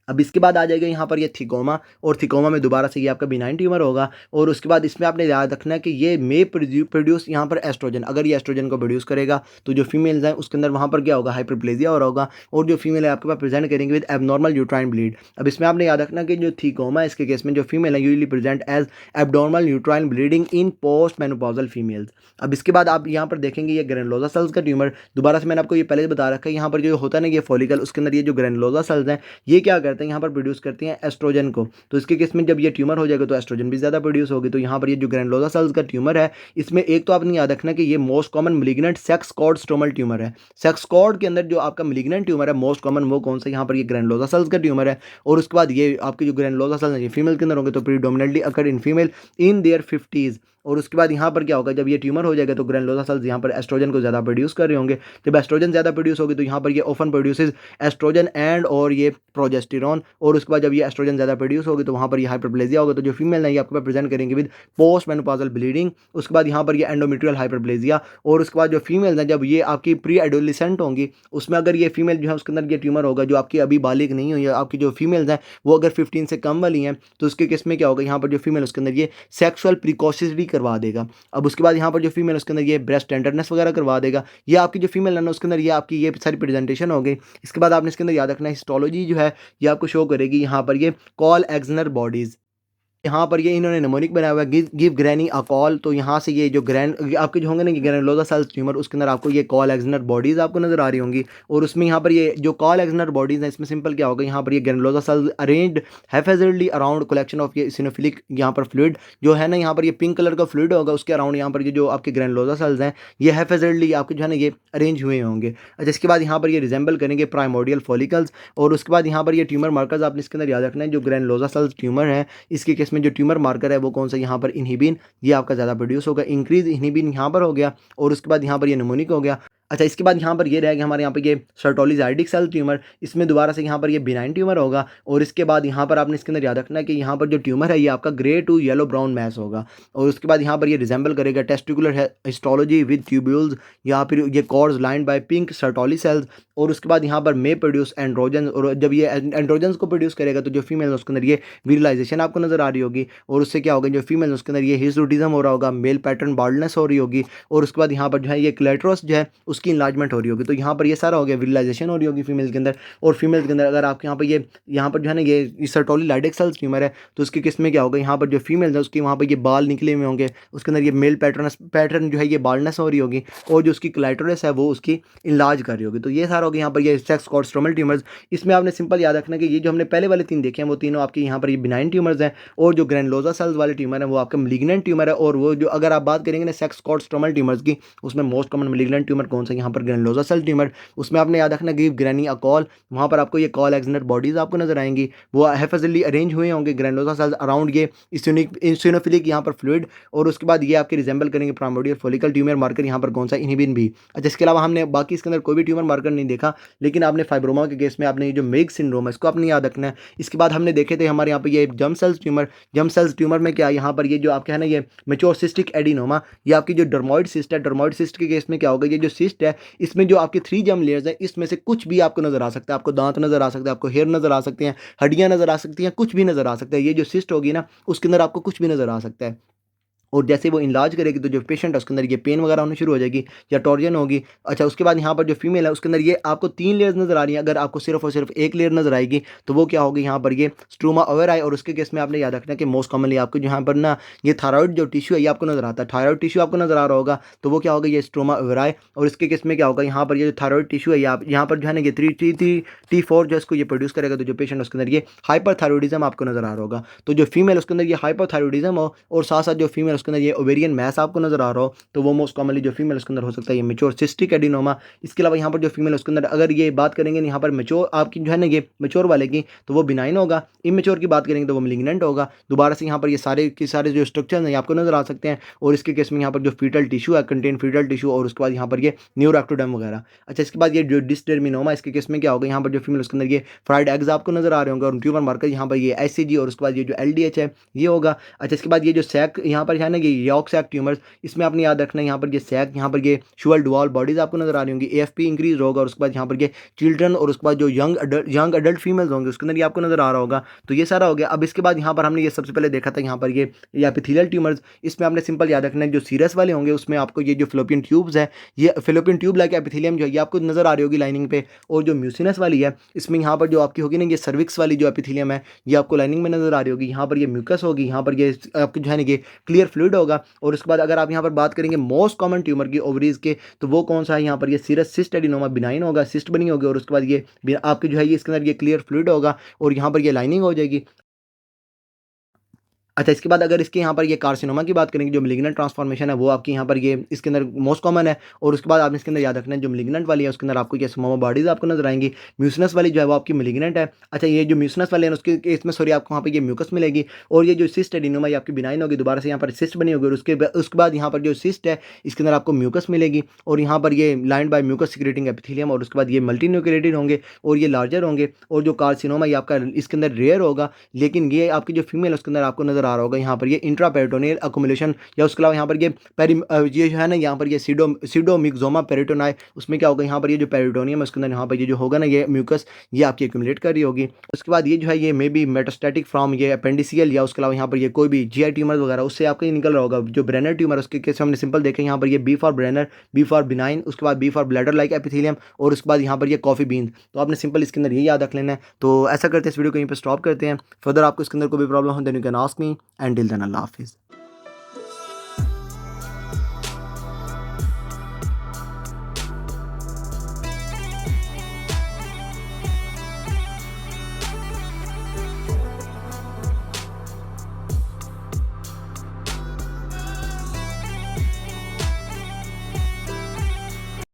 अब इसके बाद आ जाएगा यहाँ पर ये थिकोमा। और थिकोमा में दोबारा से ये आपका बिनाइन ट्यूमर होगा। और उसके बाद इसमें आपने याद रखना है कि ये मे प्रोड्यूस यहाँ पर एस्ट्रोजन। अगर ये एस्ट्रोजन को प्रोड्यूस करेगा तो जो फीमेल्स हैं उसके अंदर वहाँ पर क्या होगा, हाइपरप्लेजिया हो रहा होगा। और जो फीमेल है आपके पास प्रेजेंट करेंगे विद एबनॉर्मल यूट्राइन ब्लीड। अब इसमें आपने याद रखना कि जो थिकोमा है इसके केस में जो फीमेल है usually present as abnormal uterine bleeding in post menopausal females. अब इसके बाद आप यहाँ पर देखेंगे ये ग्रैनुलोसा सेल्स का ट्यूमर। दोबारा से मैंने आपको ये पहले बता रखा है, यहाँ पर जो होता है ना ये फॉलिकल, उसके अंदर ये जो ग्रैनुलोसा सेल्स हैं ये क्या करते हैं, यहाँ पर प्रोड्यूस करते हैं एस्ट्रोजन को। तो इसके केस में जब ये ट्यूमर हो जाएगा तो एस्ट्रोजन भी ज़्यादा प्रोड्यूस होगी। तो यहाँ पर ये जो ग्रैनुलोसा सेल्स का ट्यूमर है इसमें एक तो आपने याद रखना कि ये most common malignant sex cord stromal tumour है। सेक्स कॉर्ड के अंदर जो आपका मेलिग्नेंट ट्यूमर है मोस्ट कॉमन वो कौन सा, यहाँ पर ये ग्रैनुलोसा सेल्स का ट्यूमर है। और उसके बाद ये आपके जो ग्रैनुलोसा सेल्स हैं ये फीमेल के अंदर होंगे, तो predominantly occur in female in their 50s। और उसके बाद यहाँ पर क्या होगा, जब ये ट्यूमर हो जाएगा तो ग्रैनुलोसा सेल्स यहाँ पर एस्ट्रोजन को ज़्यादा प्रोड्यूस कर रहे होंगे। जब एस्ट्रोजन ज़्यादा प्रोड्यूस होगी तो यहाँ पर ये ऑफन प्रोड्यूसेस एस्ट्रोजन एंड और ये प्रोजेस्टेरॉन। और उसके बाद जब ये एस्ट्रोजन ज़्यादा प्रोड्यूस होगी तो वहाँ पर ये हाइपरप्लेजिया होगा। तो जो फीमेल है ये आपके पास प्रेजेंट करेंगे विद पोस्ट मेनोपॉजल ब्लीडिंग। उसके बाद यहाँ पर ये एंडोमेट्रियल हाइपरप्लेजिया। और उसके बाद जो फीमेल हैं जब ये आपकी प्री एडोलिसेंट होंगी उसमें अगर ये फीमेल जो है उसके अंदर ये ट्यूमर होगा, जो आपकी अभी बालिग नहीं हुई है, आपकी जो फीमेल्स हैं वो अगर 15 से कम वाली हैं, तो उसके केस में क्या होगा, यहाँ पर जो फीमेल उसके अंदर ये सेक्सुअल प्रिकॉसिटी करवा देगा। अब उसके बाद यहाँ पर जो फीमेल उसके अंदर ये ब्रेस्ट टेंडरनेस वगैरह करवा देगा। ये आपकी जो फीमेल है ना उसके अंदर ये आपकी ये सारी प्रेजेंटेशन हो गई। इसके बाद आपने इसके अंदर याद रखना हिस्टोलॉजी जो है ये आपको शो करेगी यहाँ पर ये कॉल एक्सनर बॉडीज़। यहाँ पर ये इन्होंने निमोनिक बनाया हुआ है, गिव ग्रैनी अ कॉल। तो यहाँ से ये जो आपके जो होंगे ना कि ग्रैनुलोसा सेल ट्यूमर, उसके अंदर आपको ये कॉलएक्सिनर बॉडीज़ आपको नज़र आ रही होंगी। और उसमें यहाँ पर ये जो कॉलएक्सिनर बॉडीज़ हैं, इसमें सिंपल क्या होगा, यहाँ पर ये granulosa cells arranged haphazardly around collection of ये इसिनोफिलिक यहाँ पर फ्लूइड जो है ना, यहाँ पर ये पिंक कलर का फ्लूइड होगा, उसके अराउंड यहाँ पर ये जो आपके ग्रैनुलोसा सेल्स हैं, ये हैफेजर्डली आपके जो है ना ये अरेंज हुए होंगे। अच्छा, इसके बाद यहाँ पर ये रिजेंबल करेंगे प्राइमोर्डियल फॉलिकल्स। और उसके बाद यहाँ पर ये ट्यूमर मार्कर्स आपने इसके अंदर याद रखना है, जो ग्रैनुलोसा सेल्स ट्यूमर है, इसके केस में जो ट्यूमर मार्कर है वो कौन सा, यहाँ पर इनहिबिन, ये आपका ज़्यादा प्रोड्यूस होगा, इंक्रीज इनहिबिन यहाँ पर हो गया। और उसके बाद यहाँ पर ये निमोनिक हो गया। अच्छा, इसके बाद यहाँ पर ये रहेगा हमारे यहाँ पे ये सर्टोली जाइडिक सेल ट्यूमर, इसमें दोबारा से यहाँ पर ये बिनाइन ट्यूमर होगा। और इसके बाद यहाँ पर आपने इसके अंदर याद रखना है कि यहाँ पर जो ट्यूमर है ये आपका grey to yellow brown mass होगा। और उसके बाद यहाँ पर ये रिजेंबल करेगा टेस्टिकुलर हिस्टोलॉजी विद ट्यूब्यूल्स, या फिर ये cords lined by pink Sertoli cells. और उसके बाद यहाँ पर मे प्रोड्यूस एंड्रोजन, और जब ये एंड्रोजन्स को प्रोड्यूस करेगा तो जो फीमेल उसके अंदर ये विरलाइजेशन आपको नजर आ रही होगी। और उससे क्या होगा, जो फीमेल उसके अंदर ये हिस्टोटिज्म हो रहा होगा, मेल पैटर्न बाल्डनेस हो रही होगी। और उसके बाद यहाँ पर जो है ये क्लेटरस जो है उसकी इन्लार्जमेंट हो रही होगी। तो यहाँ पर ये सारा हो गया, विरलाइजेशन हो रही होगी फीमेल के अंदर। और फीमेल के अंदर अगर आपके यहाँ पर जो है ना ये सर्टोली लाइडिक सेल्स ट्यूमर है, तो उसकी किस में क्या होगा, यहाँ पर जो फीमेल है उसकी वहाँ पर ये बाल निकले हुए होंगे, उसके अंदर ये मेल पैटर्न जो है ये बाल्डनेस हो रही होगी। और जो उसकी क्लाइटोरस है वो उसकी इलाज कर रही होगी। तो ये सारा होगा यहाँ पर ये सेक्स कॉर्ड ट्यूमर्स। इसमें आपने सिंपल याद रखना कि ये जो हमने पहले वाले 3 देखे हैं वो तीनों आपके यहाँ पर ये बिनाइन ट्यूमर्स हैं। और जो ग्रैनुलोसा सेल्स वाले ट्यूमर है वो आपका मैलिग्नेंट ट्यूमर है। और वो जो अगर आप बात करेंगे ना सेक्स कॉर्ड ट्यूमर्स की, उसमें मोस्ट कॉमन मैलिग्नेंट ट्यूमर कौन सा, यहाँ पर ग्रैनुलोसा सेल ट्यूमर। उसमें आपने याद रखना गिव ग्रैनी अ कॉल, वहाँ पर आपको ये कॉल एक्सिनर बॉडीज आपको नजर आएंगी, वो हेफिजली अरेंज हुए होंगे ग्रैनुलोसा सेल्स अराउंड ये इंसिनोफिलिक यहाँ पर फ्लूइड। और उसके बाद ये आपके रिजेंबल करेंगे प्राइमोर्डियल फॉलिकल ट्यूमर मार्कर, यहाँ पर कौन सा, इनहिबिन भी। अच्छा, इसके अलावा हमने बाकी इसके अंदर कोई भी ट्यूमर मार्कर नहीं देखा, लेकिन आपने फाइब्रोमा के केस में आपने ये जो मेग सिंड्रोम है इसको आपने याद रखना है। इसके बाद हमने देखे थे हमारे यहाँ पे ये जम सेल्स ट्यूमर में क्या, यहाँ पर ये जो आपके है ना ये मेच्योर सिस्टिक एडिनोमा, ये आपकी जो डर्मोइड सिस्ट है, डर्मोइड सिस्ट के केस में क्या होगा, ये जो सिस्ट है इसमें जो आपकी 3 जर्म लेयर्स है, इसमें से कुछ भी आपको नजर आ सकता है। आपको दांत नजर आ सकता है, आपको हेयर नजर आ सकते हैं, हड्डियां नजर आ सकती हैं, कुछ भी नजर आ सकता है। ये जो सिस्ट होगी ना उसके अंदर आपको कुछ भी नजर आ सकता है। और जैसे वो इलाज करेगी तो जो पेशेंट है उसके अंदर ये पेन वगैरह होनी शुरू हो जाएगी या टॉर्जन होगी। अच्छा, उसके बाद यहाँ पर जो फीमेल है उसके अंदर ये आपको 3 लेयर्स नजर आ रही है। अगर आपको सिर्फ और सिर्फ एक लेयर नजर आएगी तो वो क्या होगी, यहाँ पर ये स्ट्रोमा ओवेराई। और उसके केस में आपने याद रखना कि मोस्ट कॉमनली आपको यहाँ पर ना ये थायराइड जो टिश्यू है ये आपको नजर आता है, थायराइड टिश्यू आपको नजर आ रहा होगा, तो वो क्या होगा, ये स्ट्रोमा ओवेराई। और इसके केस में क्या होगा, यहाँ पर ये जो थायराइड टिश्यू है यहाँ पर जो है ना ये T4 जो इसको ये प्रोड्यूस करेगा, तो जो पेशेंट उसके अंदर ये हाइपरथायरॉइडिज्म आपको नजर आ रहा होगा। तो जो फीमेल उसके अंदर ये हाइपरथायरॉइडिज्म हो और साथ साथ जो फीमेल उसके अंदर ये ओवेरियन मैस आपको नजर आ रहा हो, तो वो मोस्ट कॉमनली जो फीमेल उसके अंदर हो सकता है ये मेच्योर सिस्टिक एडिनोमा। इसके अलावा यहाँ पर जो फीमेल उसके अंदर अगर ये बात करेंगे यहाँ पर मेच्योर आपकी जो है ना ये मेच्योर वाले की, तो वो बिनाइन होगा। इमेच्योर की बात करेंगे तो वो मैलिग्नेंट होगा। दोबारा से यहाँ पर ये सारे के सारे जो स्ट्रक्चर हैं आपको नजर आ सकते हैं। और इसके केस में यहाँ पर जो फीटल टिश्यू है, कंटेन फीटल टिश्यू, और उसके बाद यहाँ पर ये न्यूरोएक्टोडर्म वगैरह। अच्छा, इसके बाद ये जो डिस्टर्मिनोमा, इसके केस में क्या होगा, यहाँ पर जो फीमेल उसके अंदर ये फ्राइड एग्स आपको नजर आ रहे होंगे, और ट्यूमर मार्कर यहाँ पर ये एचसीजी, और उसके बाद ये जो एलडीएच है ये होगा। अच्छा, इसके बाद ये जो सैक यहाँ पर है ना ये यॉर्क सैक ट्यूमर्स, इसमें आपने याद रखना है यहाँ पर ये सैक, यहाँ पर ये शुअल डुअल बॉडीज आपको नजर आ रही होंगी, एएफपी इंक्रीज होगा। और उसके बाद यहाँ पर ये चिल्ड्रन, और उसके बाद जो यंग अडल्ट फीमेल्स होंगे उसके अंदर ये आपको नजर आ रहा होगा। तो ये सारा हो गया। अब इसके बाद यहाँ पर हमने ये सबसे पहले देखा था यहाँ पर ये एपिथेलियल ट्यूमर्स, इसमें आपने सिंपल याद रखना है जो सीरस वाले होंगे उसमें आपको ये जो फिलोपियन ट्यूब्स है, ये फिलोपियन ट्यूब लाइक एपिथेलियम जो है ये आपको नजर आ रही होगी लाइनिंग पे। और जो म्यूसिनस वाली है इसमें यहाँ पर जो आपकी होगी ना ये सर्विक्स वाली जो एपिथेलियम है ये आपको लाइनिंग में नजर आ रही होगी। यहाँ पर ये म्यूकस होगी, यहाँ पर ये आपकी जो है ना ये क्लियर फ्लूइड होगा। और उसके बाद अगर आप यहाँ पर बात करेंगे मोस्ट कॉमन ट्यूमर की ओवरीज के, तो वो कौन सा है, यहाँ पर ये सीरस सिस्ट एडिनोमा बिनाइन होगा, सिस्ट बनी होगी। और उसके बाद ये आपकी जो है ये इसके अंदर ये क्लियर फ्लूइड होगा और यहाँ पर ये लाइनिंग हो जाएगी। अच्छा, इसके बाद अगर इसके यहाँ पर ये कार्सिनोमा की बात करेंगे, जो मैलिग्नेंट ट्रांसफॉर्मेशन है वो आपकी यहाँ पर ये इसके अंदर मोस्ट कॉमन है। और उसके बाद आपने इसके अंदर याद रखना है जो मैलिग्नेंट वाली है उसके अंदर आपको ये स्मोमा बॉडीज आपको नजर आएंगी। म्यूसिनस वाली जो है वो आपकी मैलिग्नेंट है। अच्छा, ये जो म्यूसिनस वाले हैं उसके इसमें सॉरी आपको वहाँ पर ये म्यूकस मिलेगी। और ये जो सिस्ट एडिनोमा ये आपकी बिनाइन होगी, दोबारा से यहाँ पर सिस्ट बनी होगी। और उसके बाद यहाँ पर जो सिस्ट है इसके अंदर आपको म्यूकस मिलेगी, और यहाँ पर ये lined by mucus secreting epithelium. और उसके बाद ये मल्टी न्यूक्लिएटेड होंगे और ये लार्जर होंगे। और जो कार्सिनोमा ये आपका इसके अंदर रेयर होगा, लेकिन ये आपकी जो फीमेल उसके अंदर आपको नजर आ रहा होगा यहाँ पर ये इंट्रापेरिटोनियल अकुमुलेशन। या उसके अलावा यहाँ पर ये जो है ना यहाँ पर ये सीडोमिक्सोमा पेरिटोनाई, उसमें क्या होगा, यहाँ पर ये जो पेरिटोनियम है उसके अंदर यहाँ पर ये जो होगा ना ये म्यूकस ये आपकी एक्यूमुलेट कर रही होगी। उसके बाद ये जो है ये मे बी मेटास्टैटिक फ्रॉम ये अपेंडिसियल, या उसके अलावा यहाँ पर ये कोई भी जीआई ट्यूमर वगैरह उससे आपका ये निकल रहा होगा। जो ब्रेनर ट्यूमर उसके केस हमने सिंपल देखे, यहाँ पर ये B for Brenner, B for benign, उसके बाद B for bladder like epithelium, और उसके बाद यहाँ पर ये कॉफी बीन। तो आपने सिंपल इसके अंदर ये याद रख लेना है। तो ऐसा करते हैं इस वीडियो को यहीं पर स्टॉप करते हैं। फर्दर आपको इसके अंदर कोई भी प्रॉब्लम हो then you can ask me. Me and till then अल्लाह हाफिज़।